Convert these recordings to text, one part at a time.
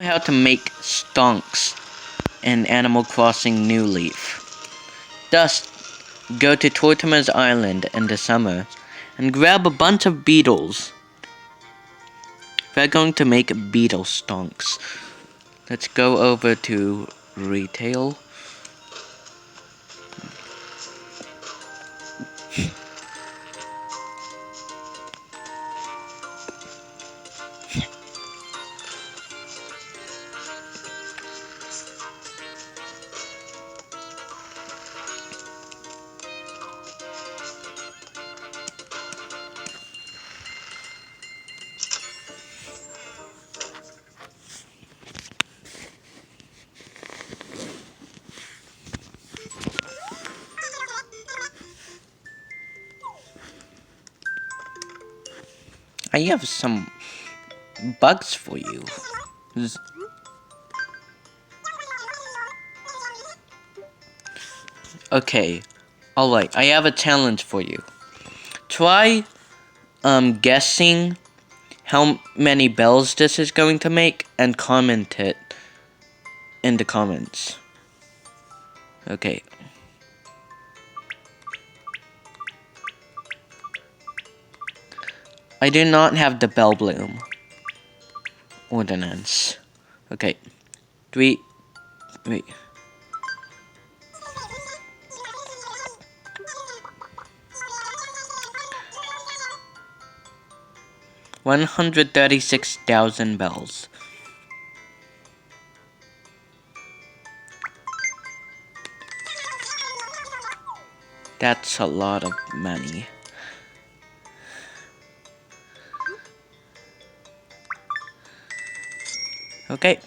How to make Stonks in Animal Crossing New Leaf. Thus, go to Tortimer's Island in the summer and grab a bunch of beetles. We're going to make beetle Stonks. Let's go over to retail. I have some bugs for you. Okay, alright, I have a challenge for you. Try, guessing how many bells this is going to make and comment it in the comments. Okay. I do not have the bell bloom ordinance. Okay. 3. Wait. 136,000 bells. That's a lot of money. Okay.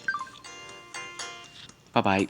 Bye-bye.